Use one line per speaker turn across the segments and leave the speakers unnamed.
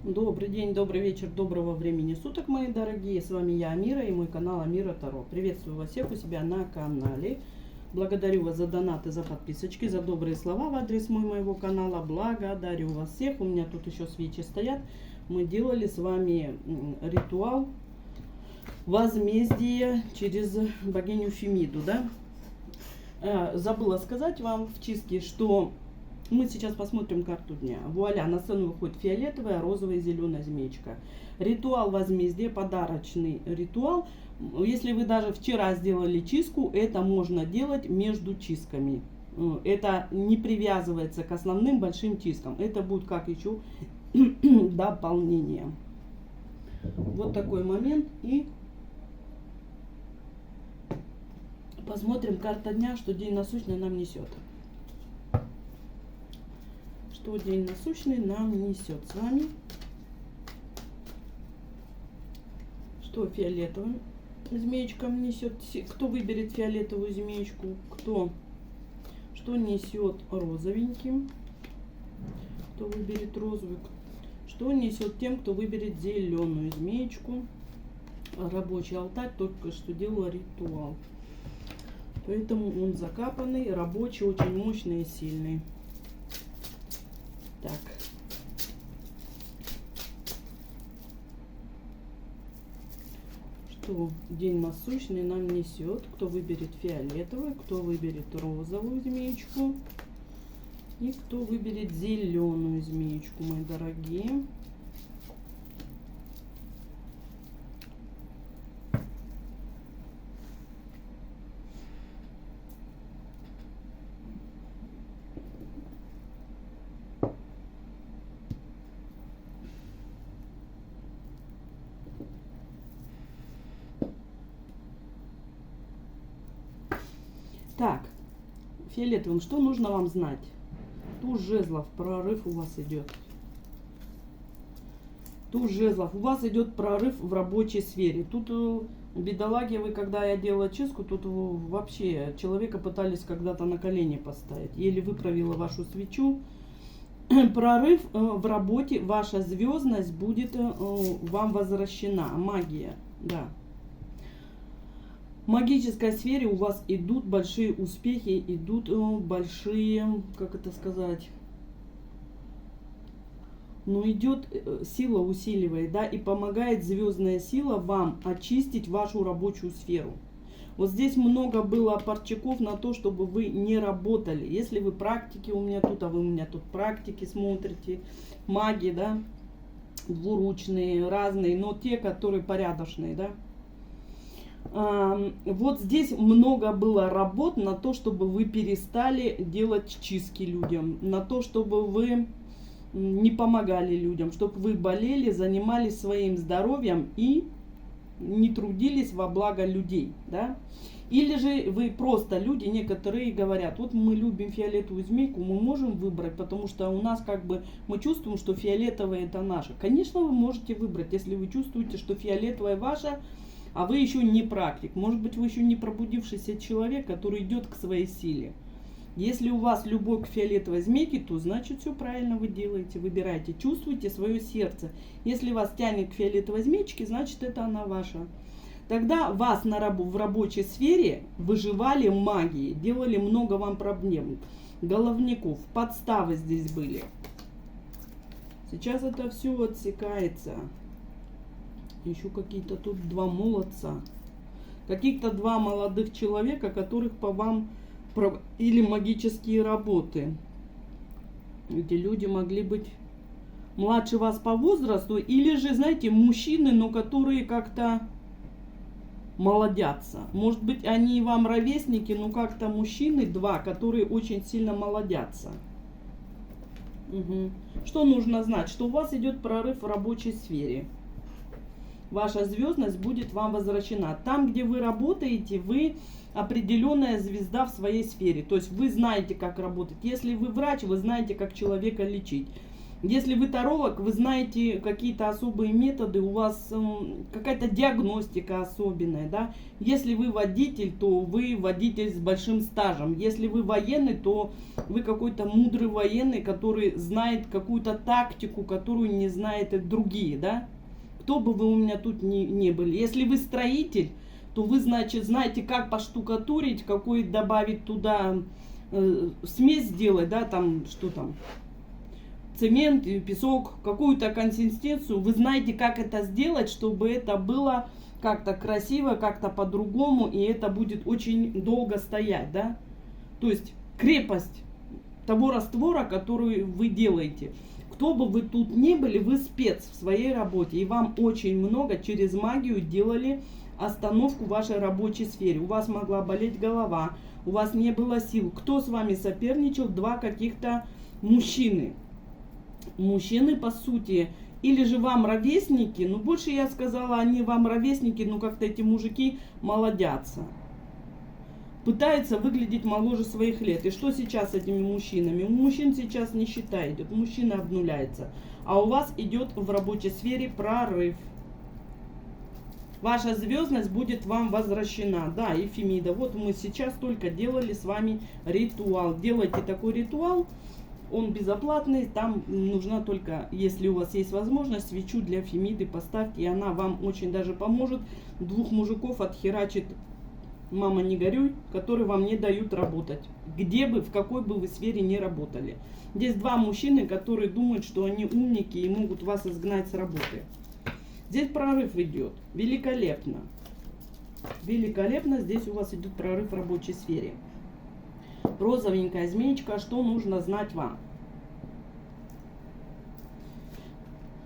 Добрый день, добрый вечер, доброго времени суток, мои дорогие. С вами я, Амира, и мой канал Амира Таро. Приветствую вас всех у себя на канале. Благодарю вас за донаты, за подписочки, за добрые слова в адрес моего канала. Благодарю вас всех. У меня тут еще свечи стоят. Мы делали с вами ритуал возмездия через богиню Фемиду, да? Забыла сказать вам в чистке, что мы сейчас посмотрим карту дня. Вуаля, на сцену выходит фиолетовая, розовая и зеленая змеечка. Ритуал возмездия, подарочный ритуал. Если вы даже вчера сделали чистку, это можно делать между чистками. Это не привязывается к основным большим чисткам. Это будет как еще дополнение. Вот такой момент. И посмотрим карта дня, что день насущный нам несет. Что день насущный нам несет с вами. Что фиолетовым змеечкам несет. Кто выберет фиолетовую змеечку, кто что несет розовеньким, кто выберет розовую, что несет тем, кто выберет зеленую змеечку. Рабочий алтарь только что делал ритуал, поэтому он закапанный, рабочий, очень мощный и сильный. Так. Что день насущный нам несет? Кто выберет фиолетовую, кто выберет розовую змеечку и кто выберет зеленую змеечку, мои дорогие. Так, фиолетовым, что нужно вам знать? Туз жезлов, прорыв у вас идет. Туз жезлов, у вас идет прорыв в рабочей сфере. Тут бедолаги, вы, когда я делала чистку, тут вообще человека пытались когда-то на колени поставить. Еле выправила вашу свечу. Прорыв в работе, ваша звездность будет вам возвращена. Магия, да. В магической сфере у вас идут большие успехи, идут большие, как это сказать, идет сила усиливает, да, и помогает звездная сила вам очистить вашу рабочую сферу. Вот здесь много было парчаков на то, чтобы вы не работали. Если вы практики у меня тут, а вы у меня тут практики смотрите, маги, да, двуручные, разные, но те, которые порядочные, да. Вот здесь много было работ на то, чтобы вы перестали делать чистки людям, на то, чтобы вы не помогали людям, чтобы вы болели, занимались своим здоровьем и не трудились во благо людей, да? Или же вы просто люди, некоторые говорят, вот мы любим фиолетовую змейку, мы можем выбрать, потому что у нас как бы мы чувствуем, что фиолетовая это наша. Конечно, вы можете выбрать, если вы чувствуете, что фиолетовая ваша, а вы еще не практик. Может быть, вы еще не пробудившийся человек, который идет к своей силе. Если у вас любовь к фиолетовой змейке, то значит все правильно вы делаете. Выбирайте, чувствуйте свое сердце. Если вас тянет к фиолетовой змеечке, значит это она ваша. Тогда вас в рабочей сфере выживали магии, делали много вам проблем, головников, подставы здесь были. Сейчас это все отсекается. Еще какие-то тут два молодца. Каких-то два молодых человека, которых по вам или магические работы. Эти люди могли быть младше вас по возрасту, или же, знаете, мужчины, но которые как-то молодятся. Может быть, они вам ровесники, но как-то мужчины два, которые очень сильно молодятся. Угу. Что нужно знать? Что у вас идет прорыв в рабочей сфере. Ваша звездность будет вам возвращена. Там, где вы работаете, вы определенная звезда в своей сфере. То есть вы знаете, как работать. Если вы врач, вы знаете, как человека лечить. Если вы таролог, вы знаете какие-то особые методы, у вас какая-то диагностика особенная, да. Если вы водитель, то вы водитель с большим стажем. Если вы военный, то вы какой-то мудрый военный, который знает какую-то тактику, которую не знают и другие, да. Кто бы вы у меня тут не были. Если вы строитель, то вы, значит, знаете, как поштукатурить, какой добавить туда смесь сделать, да, там, что там, цемент, песок, какую-то консистенцию. Вы знаете, как это сделать, чтобы это было как-то красиво, как-то по-другому, и это будет очень долго стоять, да. То есть крепость того раствора, который вы делаете. Кто бы вы тут ни были, вы спец в своей работе, и вам очень много через магию делали остановку в вашей рабочей сфере. У вас могла болеть голова, у вас не было сил. Кто с вами соперничал? Два каких-то мужчины. Мужчины, по сути, или же вам ровесники, ну больше я сказала, они вам ровесники, но как-то эти мужики молодятся. Пытаются выглядеть моложе своих лет. И что сейчас с этими мужчинами? У мужчин сейчас нищета идет, мужчина обнуляется. А у вас идет в рабочей сфере прорыв. Ваша звездность будет вам возвращена. Да, Ефемида, вот мы сейчас только делали с вами ритуал. Делайте такой ритуал. Он безоплатный, там нужна только, если у вас есть возможность, свечу для Фемиды поставьте, и она вам очень даже поможет. Двух мужиков отхерачит, мама не горюй, которые вам не дают работать. Где бы, в какой бы вы сфере не работали. Здесь два мужчины, которые думают, что они умники и могут вас изгнать с работы. Здесь прорыв идет. Великолепно. Великолепно здесь у вас идет прорыв в рабочей сфере. Розовенькая змеечка, что нужно знать вам?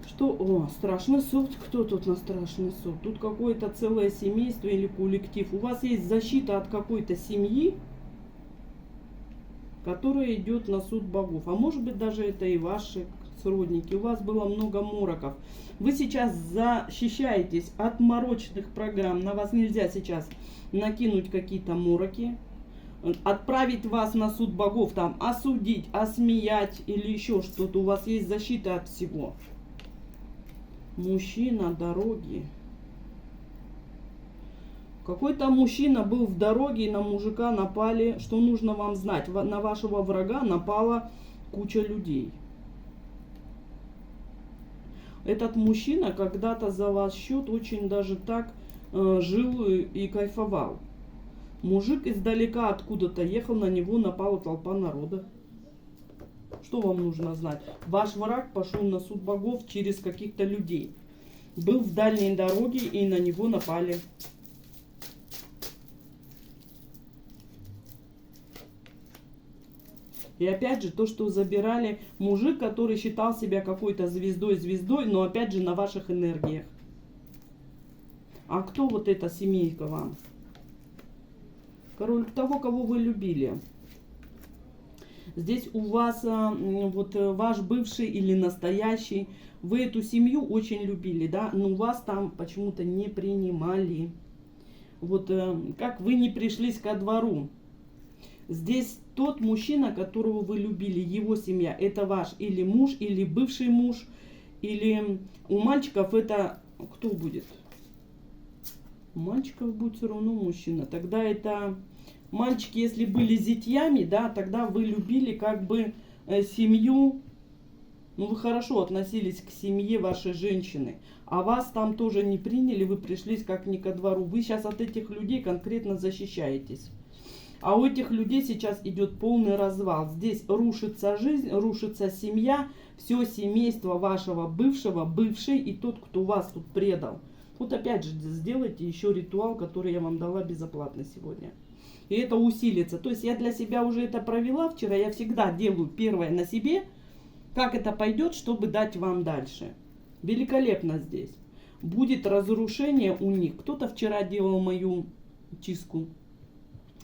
Что? О, страшный суд. Кто тут на страшный суд? Тут какое-то целое семейство или коллектив. У вас есть защита от какой-то семьи, которая идет на суд богов. А может быть даже это и ваши сродники. У вас было много мороков. Вы сейчас защищаетесь от морочных программ. На вас нельзя сейчас накинуть какие-то мороки. Отправить вас на суд богов, там осудить, осмеять или еще что-то. У вас есть защита от всего. Мужчина, дороги. Какой-то мужчина был в дороге, и на мужика напали. Что нужно вам знать? На вашего врага напала куча людей. Этот мужчина когда-то за ваш счет очень даже так жил и кайфовал. Мужик издалека откуда-то ехал, на него напала толпа народа. Что вам нужно знать? Ваш враг пошел на суд богов через каких-то людей. Был в дальней дороге, и на него напали. И опять же, то, что забирали мужик, который считал себя какой-то звездой, но опять же на ваших энергиях. А кто вот эта семейка вам? Король того, кого вы любили. Здесь у вас вот ваш бывший или настоящий, вы эту семью очень любили, да, но вас там почему-то не принимали. Вот как вы не пришлись ко двору. Здесь тот мужчина, которого вы любили, его семья, это ваш или муж, или бывший муж, или у мальчиков это кто будет? У мальчиков будет все равно мужчина. Тогда это мальчики, если были зятьями, да, тогда вы любили как бы семью, ну вы хорошо относились к семье вашей женщины, а вас там тоже не приняли, вы пришлись как не ко двору. Вы сейчас от этих людей конкретно защищаетесь. А у этих людей сейчас идет полный развал. Здесь рушится жизнь, рушится семья, все семейство вашего бывшего, бывший и тот, кто вас тут предал. Вот опять же сделайте еще ритуал, который я вам дала безоплатно сегодня. И это усилится. То есть я для себя уже это провела вчера. Я всегда делаю первое на себе, как это пойдет, чтобы дать вам дальше. Великолепно здесь. Будет разрушение у них. Кто-то вчера делал мою чистку.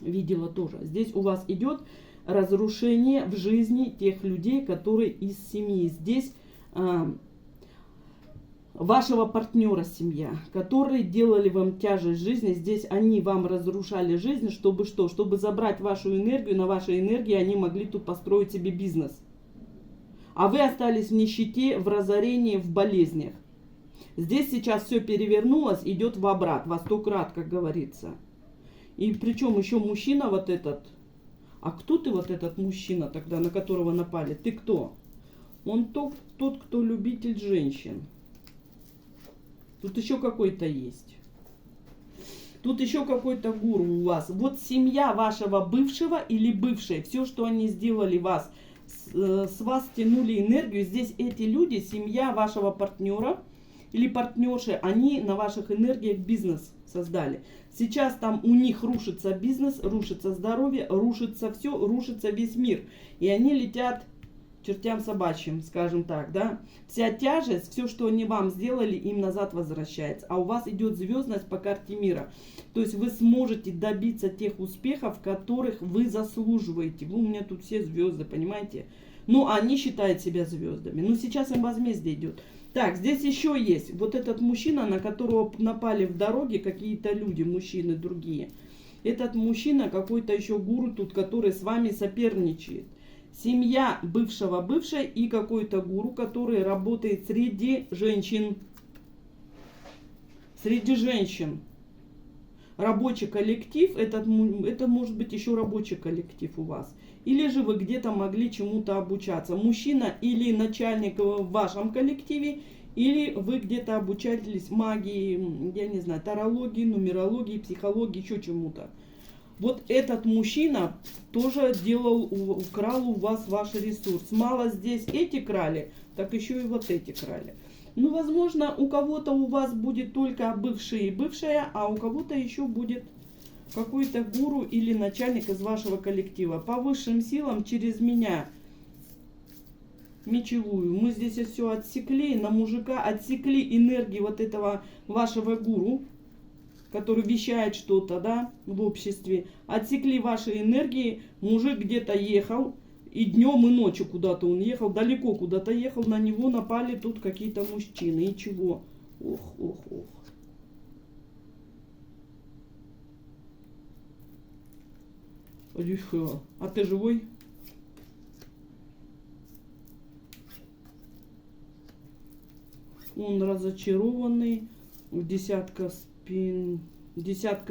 Видела тоже. Здесь у вас идет разрушение в жизни тех людей, которые из семьи. Здесь вашего партнера семья, которые делали вам тяжесть жизни. Здесь они вам разрушали жизнь, чтобы что? Чтобы забрать вашу энергию. На вашей энергии они могли тут построить себе бизнес. А вы остались в нищете, в разорении, в болезнях. Здесь сейчас все перевернулось, идет в обрат, во 100 крат, как говорится. И причем еще мужчина вот этот. А кто ты вот этот мужчина тогда, на которого напали? Ты кто? Он тот, кто любитель женщин. Тут еще какой-то есть. Тут еще какой-то гуру у вас. Вот семья вашего бывшего или бывшей, все, что они сделали вас, с вас тянули энергию. Здесь эти люди, семья вашего партнера или партнерши, они на ваших энергиях бизнес создали. Сейчас там у них рушится бизнес, рушится здоровье, рушится все, рушится весь мир. И они летят чертям собачьим, скажем так, да. Вся тяжесть, все, что они вам сделали, им назад возвращается. А у вас идет звездность по карте мира. То есть вы сможете добиться тех успехов, которых вы заслуживаете. Вы у меня тут все звезды, понимаете? Ну, они считают себя звездами. Но сейчас им возмездие идет. Так, здесь еще есть вот этот мужчина, на которого напали в дороге какие-то люди, мужчины другие. Этот мужчина какой-то еще гуру тут, который с вами соперничает. Семья бывшего бывшей и какой-то гуру, который работает среди женщин. Среди женщин. Рабочий коллектив, это может быть еще рабочий коллектив у вас. Или же вы где-то могли чему-то обучаться. Мужчина или начальник в вашем коллективе, или вы где-то обучались магии, я не знаю, тарологии, нумерологии, психологии, еще чему-то. Вот этот мужчина тоже украл у вас ваш ресурс. Мало здесь эти крали, так еще и вот эти крали. Ну, возможно, у кого-то у вас будет только бывший и бывшая, а у кого-то еще будет какой-то гуру или начальник из вашего коллектива. По высшим силам через меня мечевую. Мы здесь все отсекли, на мужика отсекли энергии вот этого вашего гуру, который вещает что-то, да, в обществе. Отсекли ваши энергии, мужик где-то ехал, и днем, и ночью куда-то он ехал, далеко куда-то ехал, на него напали тут какие-то мужчины. И чего? Ох, ох, ох. Лихо. А ты живой? Он разочарованный, десятка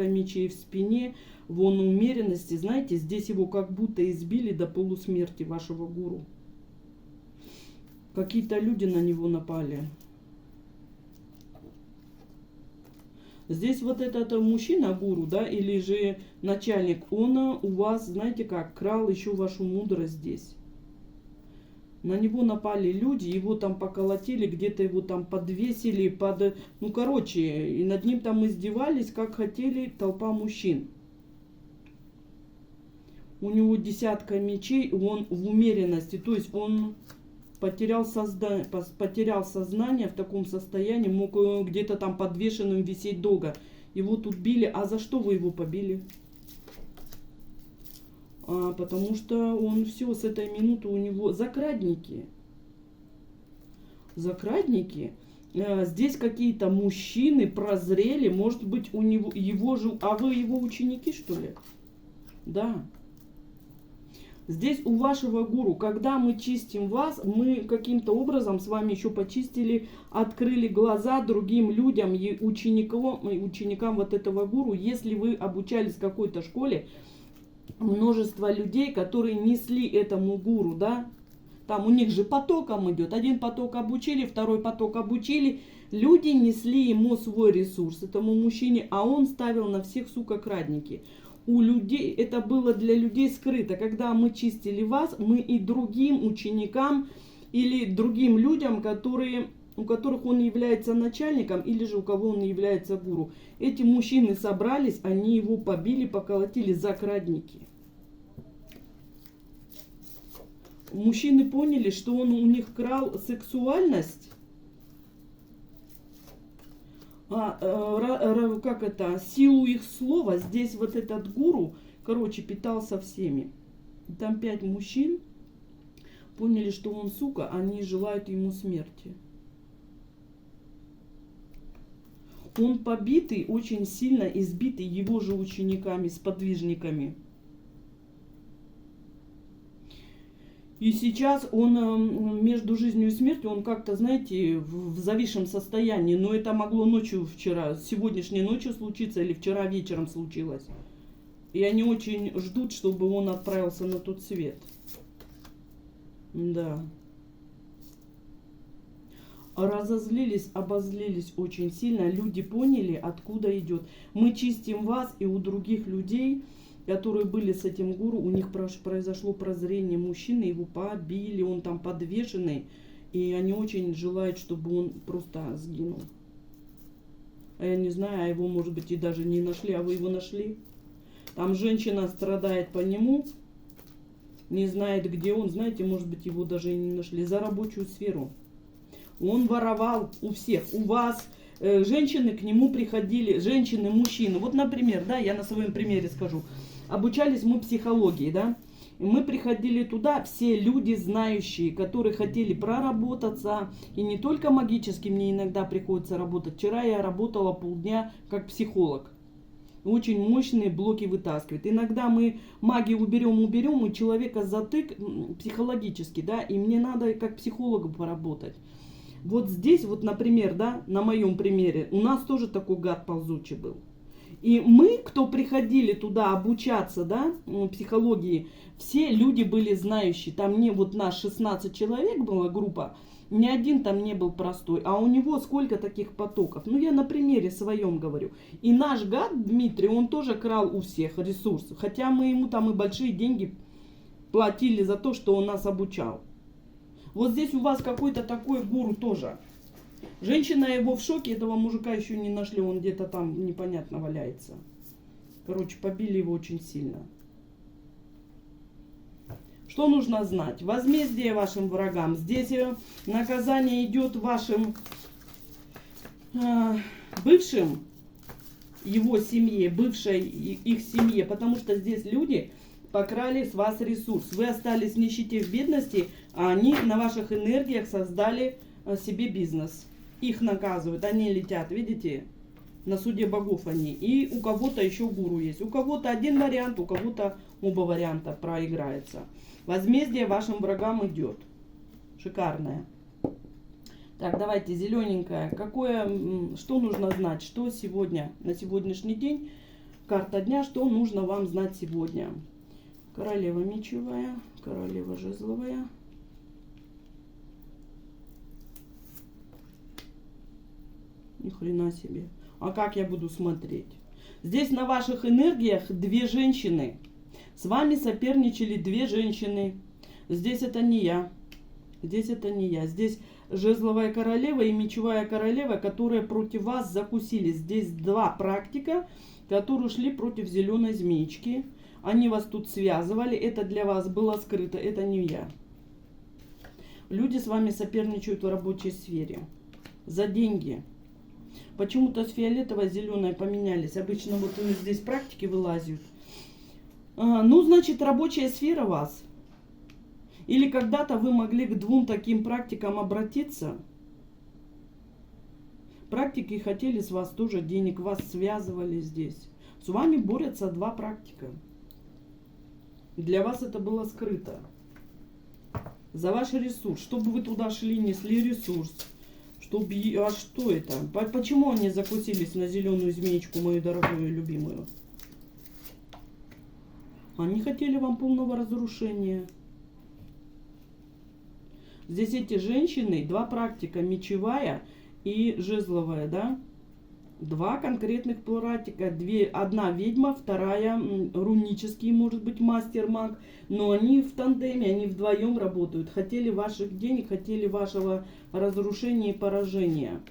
мечей в спине, вон умеренности. Знаете, здесь его как будто избили до полусмерти, вашего гуру. Какие-то люди на него напали. Здесь вот этот мужчина, гуру, да, или же начальник, он у вас, знаете как, крал еще вашу мудрость здесь. На него напали люди, его там поколотили, где-то его там подвесили, ну короче, и над ним там издевались, как хотели, толпа мужчин. У него десятка мечей, он в умеренности, то есть он потерял сознание в таком состоянии, мог где-то там подвешенным висеть долго. Его тут били, а за что вы его побили? Потому что он все, с этой минуты у него закрадники. Закрадники. Здесь какие-то мужчины прозрели, может быть у него, его же, а вы его ученики что ли? Да. Здесь у вашего гуру, когда мы чистим вас, мы каким-то образом с вами еще почистили, открыли глаза другим людям и ученикам вот этого гуру. Если вы обучались в какой-то школе, множество людей, которые несли этому гуру, да, там у них же потоком идет. Один поток обучили, второй поток обучили. Люди несли ему свой ресурс, этому мужчине, а он ставил на всех, сука, крадники. У людей это было для людей скрыто. Когда мы чистили вас, мы и другим ученикам или другим людям, у которых он является начальником или же у кого он является гуру. Эти мужчины собрались, они его побили, поколотили, закрадники. Мужчины поняли, что он у них крал сексуальность. Силу их слова. Здесь вот этот гуру, короче, питался всеми. Там 5 мужчин поняли, что он сука, они желают ему смерти. Он побитый, очень сильно избитый его же учениками, сподвижниками. И сейчас он между жизнью и смертью, он как-то, знаете, в зависшем состоянии. Но это могло ночью вчера, сегодняшней ночью случиться или вчера вечером случилось. И они очень ждут, чтобы он отправился на тот свет. Да. Разозлились, обозлились очень сильно. Люди поняли, откуда идет. Мы чистим вас, и у других людей, которые были с этим гуру, у них произошло прозрение. Мужчины его побили, он там подвешенный. И они очень желают, чтобы он просто сгинул. А я не знаю, а его, может быть, и даже не нашли, а вы его нашли. Там женщина страдает по нему, не знает, где он. Знаете, может быть, его даже и не нашли. За рабочую сферу. Он воровал у всех. У вас женщины к нему приходили, женщины, мужчины. Вот, например, да, я на своем примере скажу. Обучались мы психологии, да. И мы приходили туда, все люди знающие, которые хотели проработаться. И не только магически мне иногда приходится работать. Вчера я работала полдня как психолог. Очень мощные блоки вытаскивает. Иногда мы магию уберем, у человека затык психологически, да. И мне надо как психологу поработать. Вот здесь, вот, например, да, на моем примере, у нас тоже такой гад ползучий был. И мы, кто приходили туда обучаться, да, психологии, все люди были знающие. Там не вот нас 16 человек была группа, ни один там не был простой. А у него сколько таких потоков? Ну, я на примере своем говорю. И наш гад Дмитрий, он тоже крал у всех ресурсы. Хотя мы ему там и большие деньги платили за то, что он нас обучал. Вот здесь у вас какой-то такой гуру тоже. Женщина его в шоке, этого мужика еще не нашли, он где-то там непонятно валяется. Короче, побили его очень сильно. Что нужно знать? Возмездие вашим врагам. Здесь наказание идет вашим бывшим, его семье, бывшей их семье, потому что здесь люди покрали с вас ресурс. Вы остались в нищете, в бедности, а они на ваших энергиях создали себе бизнес. Их наказывают, они летят, видите, на суде богов они. И у кого-то еще гуру есть. У кого-то один вариант, у кого-то оба варианта проиграется. Возмездие вашим врагам идет. Шикарное. Так, давайте, зелененькое. Что нужно знать? Что сегодня, на сегодняшний день, карта дня, что нужно вам знать сегодня? Королева мечевая, королева жезловая. Ни хрена себе. А как я буду смотреть? Здесь на ваших энергиях две женщины. С вами соперничали две женщины. Здесь это не я. Здесь это не я. Здесь жезловая королева и мечевая королева, которые против вас закусились. Здесь два практика, которые шли против зеленой змеечки. Они вас тут связывали. Это для вас было скрыто. Это не я. Люди с вами соперничают в рабочей сфере. За деньги. Почему-то с фиолетовой зеленой поменялись. Обычно вот здесь практики вылазят. Ну, значит, рабочая сфера вас. Или когда-то вы могли к двум таким практикам обратиться. Практики хотели с вас тоже денег. Вас связывали здесь. С вами борются два практика. Для вас это было скрыто. За ваш ресурс. Чтобы вы туда шли, несли ресурс. Чтобы... А что это? Почему они закусились на зеленую змеечку, мою дорогую и любимую? Они хотели вам полного разрушения. Здесь эти женщины, два практика, мечевая и жезловая, да? Два конкретных практика. Одна ведьма, вторая рунический, может быть, мастер-маг. Но они в тандеме, они вдвоем работают. Хотели ваших денег, хотели вашего разрушения и поражения.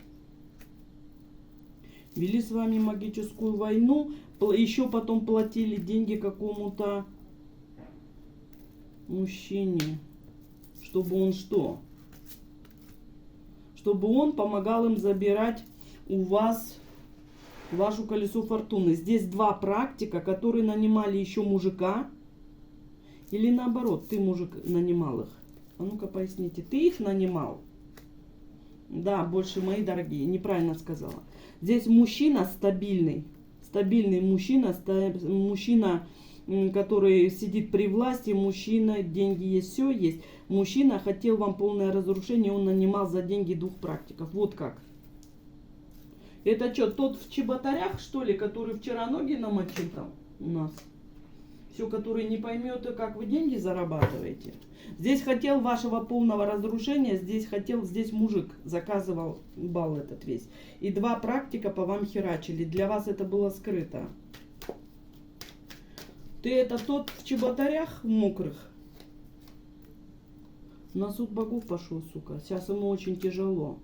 Вели с вами магическую войну. Еще потом платили деньги какому-то мужчине. Чтобы он что? Чтобы он помогал им забирать у вас вашу колесо фортуны. Здесь два практика, которые нанимали еще мужика. Или наоборот, ты, мужик, нанимал их. А ну-ка поясните. Ты их нанимал? Да, больше, мои дорогие, неправильно сказала. Здесь мужчина стабильный. Стабильный мужчина, мужчина который сидит при власти, мужчина, деньги есть, все есть. Мужчина хотел вам полное разрушение, он нанимал за деньги 2 практиков. Вот как. Это что, тот в чеботарях, что ли, который вчера ноги намочил там у нас? Все, который не поймет, как вы деньги зарабатываете. Здесь хотел вашего полного разрушения, здесь мужик заказывал бал этот весь. И 2 практика по вам херачили. Для вас это было скрыто. Ты это тот в чеботарях мокрых? На суд богов пошел, сука. Сейчас ему очень тяжело.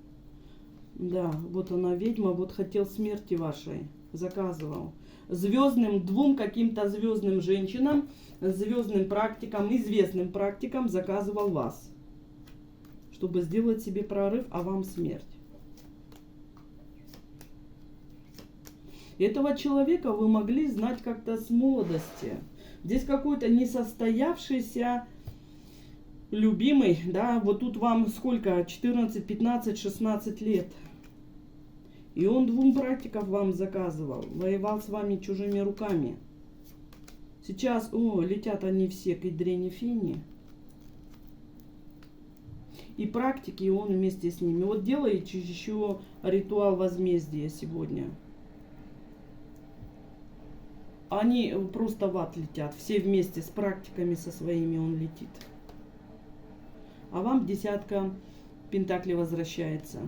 Да, вот она ведьма, вот хотел смерти вашей. Заказывал. Звездным, 2 каким-то звездным женщинам, звездным практикам, известным практикам заказывал вас. Чтобы сделать себе прорыв, а вам смерть. Этого человека вы могли знать как-то с молодости. Здесь какой-то несостоявшийся любимый, да, вот тут вам сколько, 14, 15, 16 лет. И он 2 практиков вам заказывал, воевал с вами чужими руками. Сейчас, летят они все к Идрене Фени. И практики, и он вместе с ними. Вот делаете еще ритуал возмездия сегодня. Они просто в ад летят. Все вместе с практиками со своими он летит. А вам 10 пентаклей возвращается.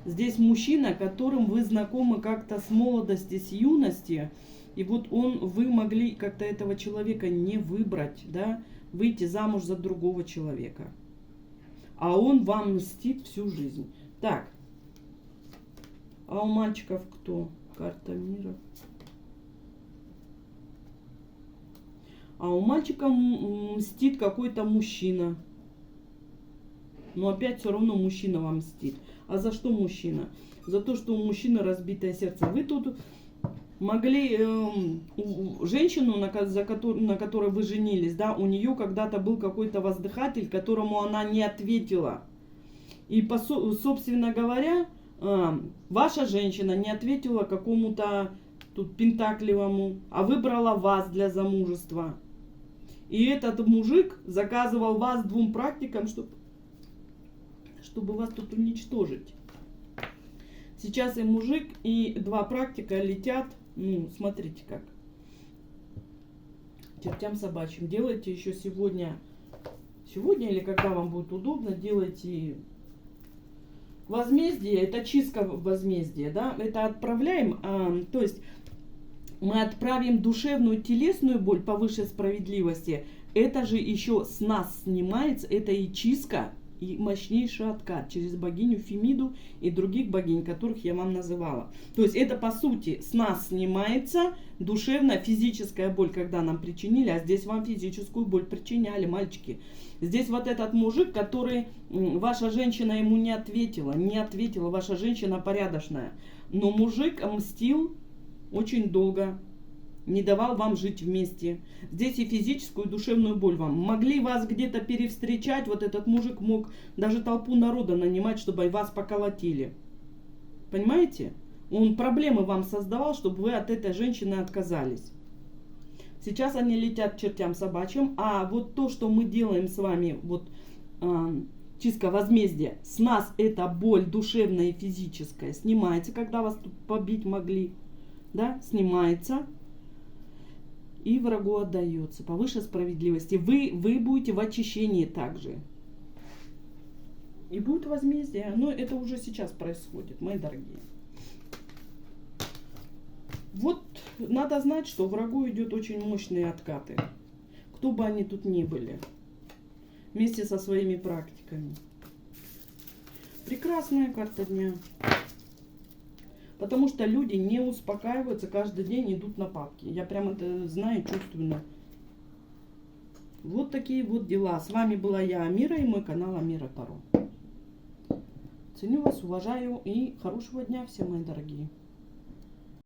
Здесь мужчина, которым вы знакомы как-то с молодости, с юности. И вот вы могли как-то этого человека не выбрать, да, выйти замуж за другого человека. А он вам мстит всю жизнь. Так. А у мальчиков кто? Карта мира. А у мальчика мстит какой-то мужчина. Но опять все равно мужчина вам мстит. А за что мужчина? За то, что у мужчины разбитое сердце. Вы тут могли женщину, на которой вы женились, да, у нее когда-то был какой-то воздыхатель, которому она не ответила. И, собственно говоря, ваша женщина не ответила какому-то тут пентаклевому, а выбрала вас для замужества. И этот мужик заказывал вас 2 практикам, чтобы вас тут уничтожить. Сейчас и мужик, и 2 практика летят. Ну, смотрите как. Чертям собачьим. Делайте еще сегодня или когда вам будет удобно, делайте возмездие. Это чистка возмездия, да. Это отправляем, то есть мы отправим душевную, телесную боль по высшей справедливости. Это же еще с нас снимается, это и чистка, и мощнейший откат через богиню Фемиду и других богинь, которых я вам называла. То есть это по сути с нас снимается душевная, физическая боль, когда нам причинили, а здесь вам физическую боль причиняли, мальчики. Здесь вот этот мужик, который, ваша женщина ему не ответила, ваша женщина порядочная. Но мужик мстил очень долго, не давал вам жить вместе. Здесь и физическую, и душевную боль вам. Могли вас где-то перевстречать, вот этот мужик мог даже толпу народа нанимать, чтобы вас поколотили. Понимаете? Он проблемы вам создавал, чтобы вы от этой женщины отказались. Сейчас они летят к чертям собачьим, а вот то, что мы делаем с вами, вот чистка возмездия, с нас эта боль душевная и физическая снимается, когда вас тут побить могли, да, снимается. И врагу отдается по высшей справедливости. Вы будете в очищении также. И будет возмездие. Но это уже сейчас происходит, мои дорогие. Вот надо знать, что врагу идет очень мощные откаты. Кто бы они тут ни были. Вместе со своими практиками. Прекрасная карта дня. Потому что люди не успокаиваются, каждый день идут нападки. Я прямо это знаю, чувствую. Вот такие вот дела. С вами была я, Амира, и мой канал Амира Таро. Ценю вас, уважаю и хорошего дня всем, мои дорогие.